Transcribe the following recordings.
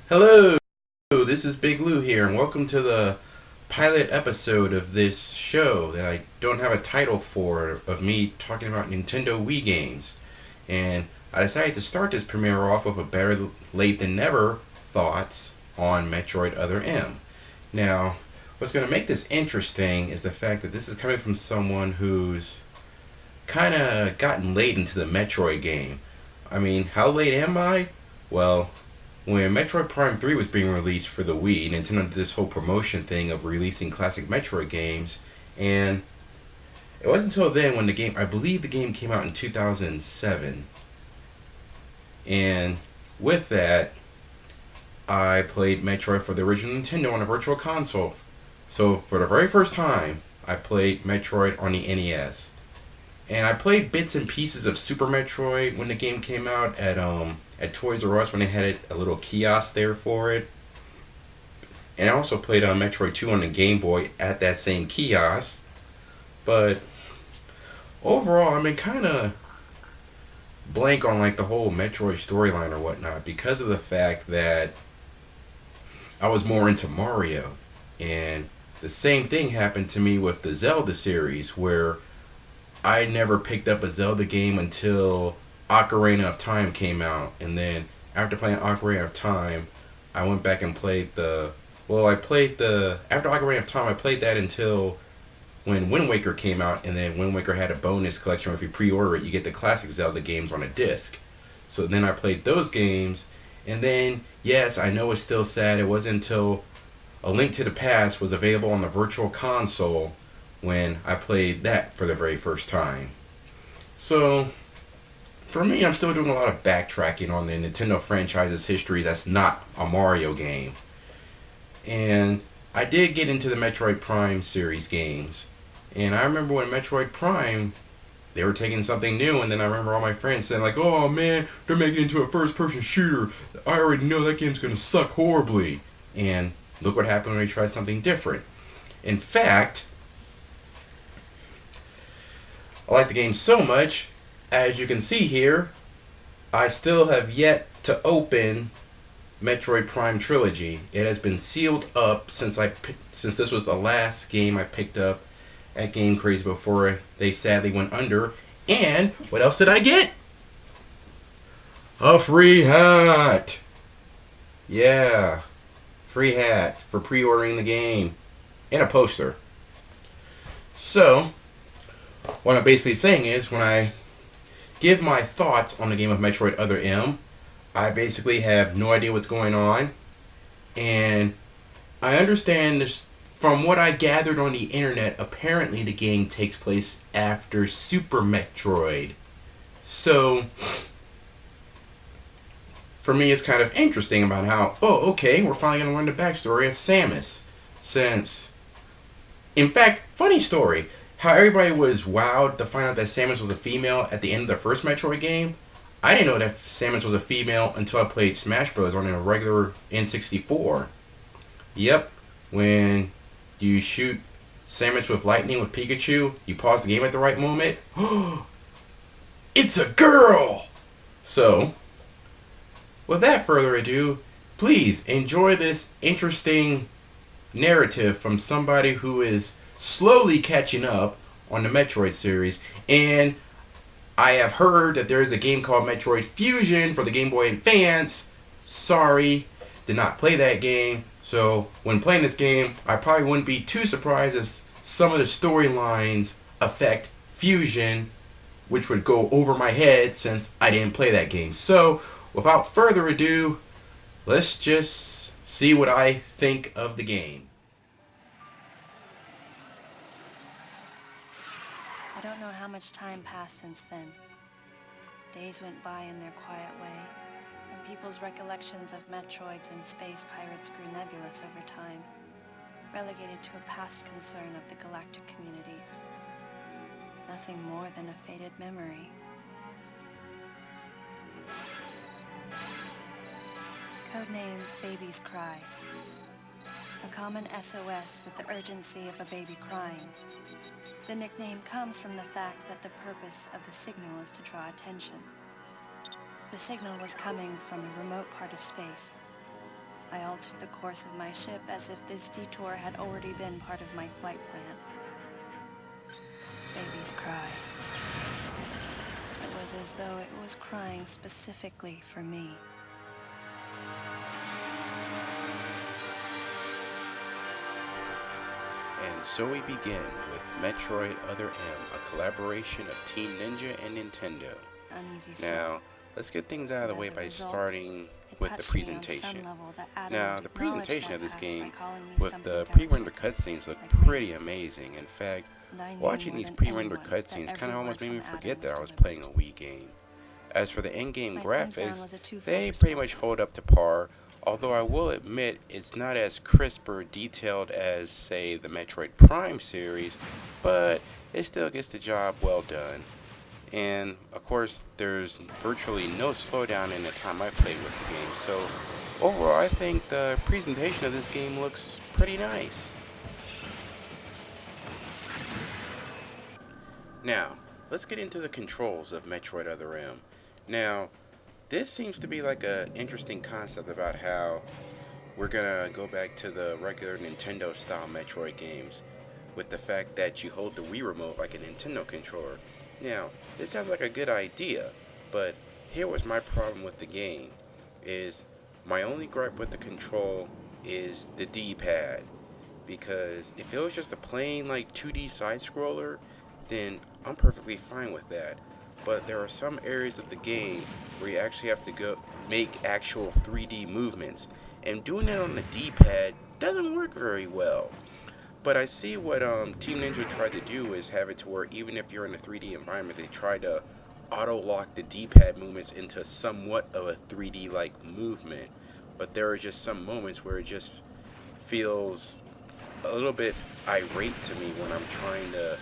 Hello, this is BiggLou here, and welcome to the pilot episode of this show that I don't have a title for, of me talking about Nintendo Wii games. And I decided to start this premiere off with a better late than never thoughts on Metroid Other M. Now, what's going to make this interesting is the fact that this is coming from someone who's kind of gotten late into the Metroid game. I mean, how late am I? Well, when Metroid Prime 3 was being released for the Wii, Nintendo did this whole promotion thing of releasing classic Metroid games, and it wasn't until then when I believe the game came out in 2007, and with that, I played Metroid for the original Nintendo on a virtual console. So for the very first time, I played Metroid on the NES. And I played bits and pieces of Super Metroid when the game came out at Toys R Us when they had a little kiosk there for it. And I also played Metroid 2 on the Game Boy at that same kiosk. But overall, I've been kind of blank on like the whole Metroid storyline or whatnot because of the fact that I was more into Mario. And the same thing happened to me with the Zelda series where I never picked up a Zelda game until Ocarina of Time came out, and then after playing Ocarina of Time, I went back and played the. Well, I played the after Ocarina of Time. I played that until when Wind Waker came out, and then Wind Waker had a bonus collection where if you pre-order it, you get the classic Zelda games on a disc. So then I played those games, and then yes, I know it's still sad. It wasn't until A Link to the Past was available on the Virtual Console when I played that for the very first time. So, for me, I'm still doing a lot of backtracking on the Nintendo franchise's history that's not a Mario game. And I did get into the Metroid Prime series games. And I remember when Metroid Prime, they were taking something new, and then I remember all my friends saying, like, oh man, they're making it into a first person shooter. I already know that game's gonna suck horribly. And look what happened when they tried something different. In fact, I like the game so much, as you can see here, I still have yet to open Metroid Prime Trilogy. It has been sealed up since this was the last game I picked up at Game Crazy before they sadly went under. And what else did I get? A free hat. Yeah, free hat for pre-ordering the game and a poster. So, what I'm basically saying is when I give my thoughts on the game of Metroid Other M, I basically have no idea what's going on, and I understand this from what I gathered on the internet. Apparently, the game takes place after Super Metroid, so for me, it's kind of interesting about how, oh, okay, we're finally going to learn the backstory of Samus. Since, in fact, funny story, how everybody was wowed to find out that Samus was a female at the end of the first Metroid game. I didn't know that Samus was a female until I played Smash Bros. On a regular N64. Yep, when you shoot Samus with lightning with Pikachu, you pause the game at the right moment. It's a girl! So, without further ado, please enjoy this interesting narrative from somebody who is slowly catching up on the Metroid series. And I have heard that there is a game called Metroid Fusion for the Game Boy Advance. Sorry, did not play that game. So when playing this game, I probably wouldn't be too surprised if some of the storylines affect Fusion, which would go over my head since I didn't play that game. So without further ado, let's just see what I think of the game. I don't know how much time passed since then. Days went by in their quiet way, and people's recollections of Metroids and space pirates grew nebulous over time, relegated to a past concern of the galactic communities. Nothing more than a faded memory. Codename Baby's Cry. A common SOS with the urgency of a baby crying. The nickname comes from the fact that the purpose of the signal is to draw attention. The signal was coming from a remote part of space, I altered the course of my ship as if this detour had already been part of my flight plan. Babies cry. It was as though it was crying specifically for me. And so we begin with Metroid Other M, a collaboration of Team Ninja and Nintendo. Now, let's get things out of the way by starting with the presentation. Now, the presentation of this game with the pre-rendered cutscenes look pretty amazing. In fact, watching these pre-rendered cutscenes kind of almost made me forget that I was playing a Wii game. As for the in-game graphics, they pretty much hold up to par, although I will admit it's not as crisp or detailed as, say, the Metroid Prime series, but it still gets the job well done. And, of course, there's virtually no slowdown in the time I played with the game, so overall I think the presentation of this game looks pretty nice. Now, let's get into the controls of Metroid Other M. Now, this seems to be like an interesting concept about how we're gonna go back to the regular Nintendo style Metroid games with the fact that you hold the Wii remote like a Nintendo controller. Now, this sounds like a good idea, but here was my problem with the game, is my only gripe with the control is the D-pad, because if it was just a plain like 2D side scroller, then I'm perfectly fine with that. But there are some areas of the game where you actually have to go make actual 3D movements, and doing that on the D-pad doesn't work very well. But I see what Team Ninja tried to do is have it to where even if you're in a 3D environment, they try to auto-lock the D-pad movements into somewhat of a 3D-like movement. But there are just some moments where it just feels a little bit irate to me when I'm trying to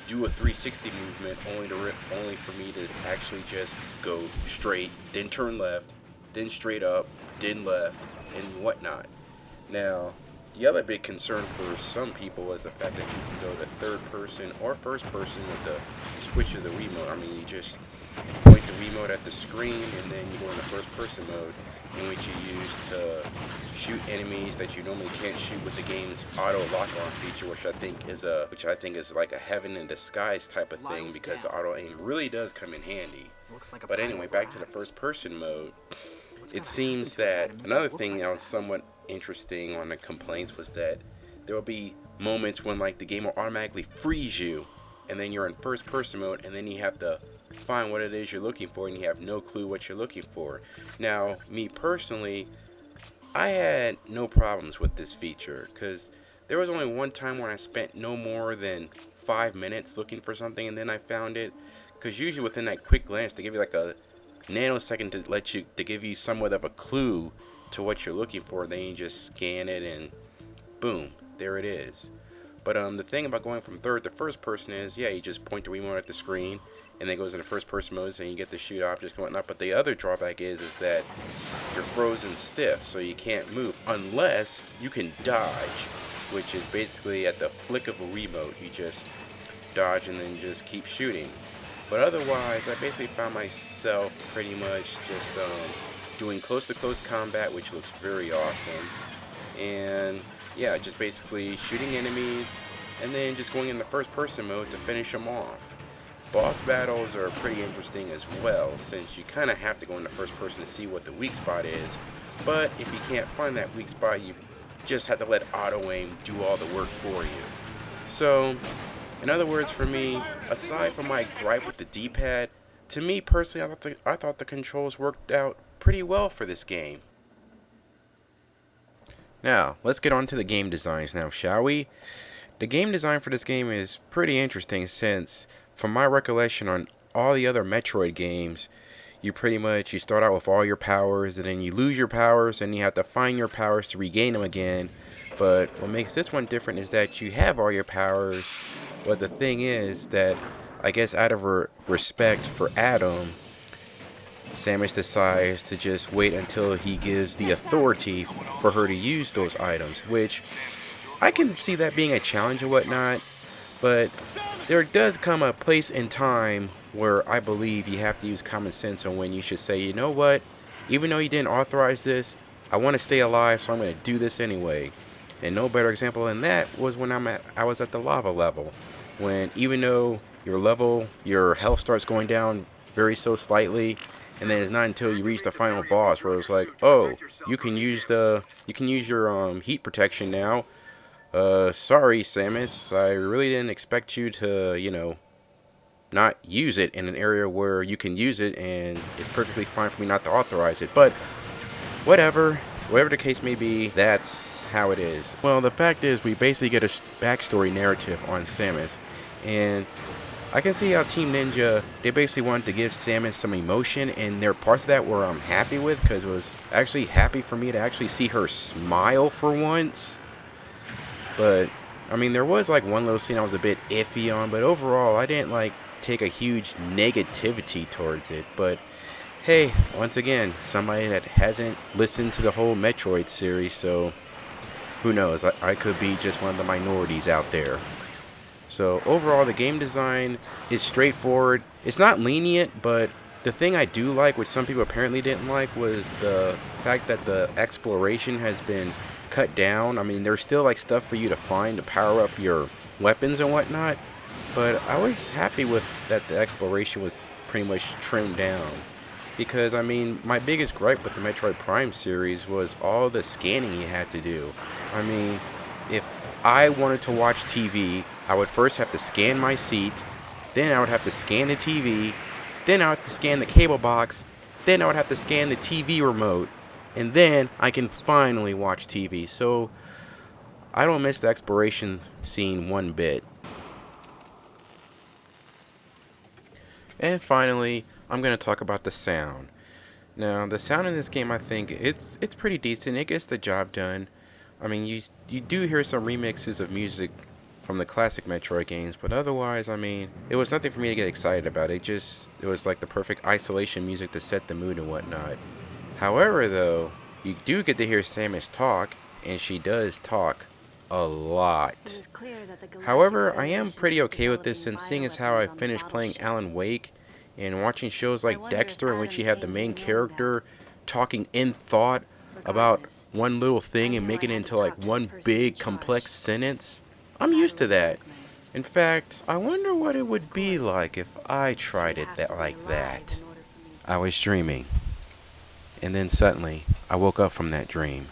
do a 360 movement only for me to actually just go straight, then turn left, then straight up, then left, and whatnot. Now, the other big concern for some people is the fact that you can go to third person or first person with the switch of the Wiimote. I mean, you just point the Wiimote at the screen and then you go into first person mode, in which you use to shoot enemies that you normally can't shoot with the game's auto lock-on feature, which I think is like a heaven in disguise type of thing, because the auto aim really does come in handy. But anyway, back to the first person mode. It seems that another thing that was somewhat interesting on the complaints was that there will be moments when like the game will automatically freeze you, and then you're in first person mode, and then you have to find what it is you're looking for, and you have no clue what you're looking for. Now, me personally, I had no problems with this feature, because there was only one time when I spent no more than 5 minutes looking for something, and then I found it, because usually within that quick glance they give you like a nanosecond to give you somewhat of a clue to what you're looking for, then you just scan it and boom, there it is. But the thing about going from third to first person is, yeah, you just point the remote at the screen and then it goes into first person mode and you get to shoot objects and whatnot. But the other drawback is that you're frozen stiff, so you can't move unless you can dodge, which is basically at the flick of a remote you just dodge and then just keep shooting. But otherwise, I basically found myself pretty much just doing close-to-close combat, which looks very awesome. And yeah, just basically shooting enemies and then just going into first-person mode to finish them off. Boss battles are pretty interesting as well, since you kind of have to go into first person to see what the weak spot is. But if you can't find that weak spot, you just have to let auto aim do all the work for you. So, in other words, for me, aside from my gripe with the D-pad, to me personally, I thought the controls worked out pretty well for this game. Now, let's get on to the game designs now, shall we? The game design for this game is pretty interesting, since from my recollection on all the other Metroid games, you start out with all your powers, and then you lose your powers, and you have to find your powers to regain them again. But what makes this one different is that you have all your powers, but the thing is that, I guess out of respect for Adam, Samus decides to just wait until he gives the authority for her to use those items, which I can see that being a challenge and whatnot, but there does come a place in time where I believe you have to use common sense on when you should say, you know what, even though you didn't authorize this, I want to stay alive, so I'm going to do this anyway. And no better example than that was when I was at the lava level, when even though your health starts going down very so slightly, and then it's not until you reach the final boss where it's like, oh, you can use your heat protection now. Sorry, Samus, I really didn't expect you to, not use it in an area where you can use it, and it's perfectly fine for me not to authorize it. But whatever the case may be, that's how it is. Well, the fact is, we basically get a backstory narrative on Samus, and I can see how Team Ninja, they basically wanted to give Samus some emotion, and there are parts of that where I'm happy with, because it was actually happy for me to actually see her smile for once. But, I mean, there was like one little scene I was a bit iffy on, but overall, I didn't like take a huge negativity towards it. But hey, once again, somebody that hasn't listened to the whole Metroid series, so who knows, I could be just one of the minorities out there. So overall, the game design is straightforward. It's not lenient, but the thing I do like, which some people apparently didn't like, was the fact that the exploration has been cut down. I mean, there's still like stuff for you to find to power up your weapons and whatnot, but I was happy with that the exploration was pretty much trimmed down. Because, I mean, my biggest gripe with the Metroid Prime series was all the scanning you had to do. I mean, if I wanted to watch TV, I would first have to scan my seat, then I would have to scan the TV, then I would have to scan the cable box, then I would have to scan the TV remote, and then I can finally watch TV. So, I don't miss the exploration scene one bit. And finally, I'm going to talk about the sound. Now, the sound in this game, I think, it's pretty decent. It gets the job done. I mean, you do hear some remixes of music from the classic Metroid games, but otherwise, I mean, it was nothing for me to get excited about. It was like the perfect isolation music to set the mood and whatnot. However, though, you do get to hear Samus talk, and she does talk a lot. However, I am pretty okay with this, since seeing as how I finished playing Alan Wake and watching shows like Dexter, in which you have the main character talking in thought about one little thing and making it into like one big complex sentence. I'm used to that. In fact, I wonder what it would be like if I tried it like that. I was dreaming, and then suddenly I woke up from that dream.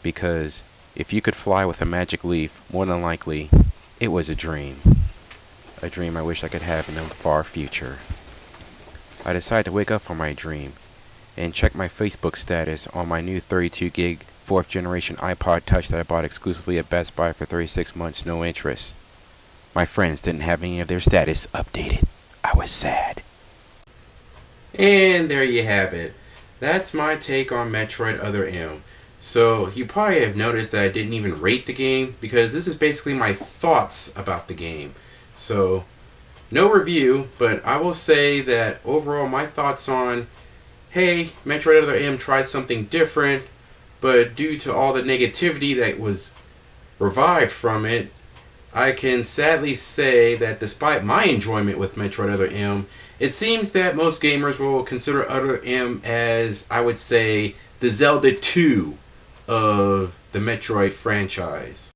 Because if you could fly with a magic leaf, more than likely, it was a dream. A dream I wish I could have in the far future. I decided to wake up from my dream and check my Facebook status on my new 32 gig 4th generation iPod Touch that I bought exclusively at Best Buy for 36 months, no interest. My friends didn't have any of their status updated. I was sad. And there you have it. That's my take on Metroid Other M. So you probably have noticed that I didn't even rate the game, because this is basically my thoughts about the game. So no review, but I will say that overall my thoughts on, hey, Metroid Other M tried something different, but due to all the negativity that was revived from it, I can sadly say that despite my enjoyment with Metroid Other M, it seems that most gamers will consider Other M as, I would say, the Zelda 2 of the Metroid franchise.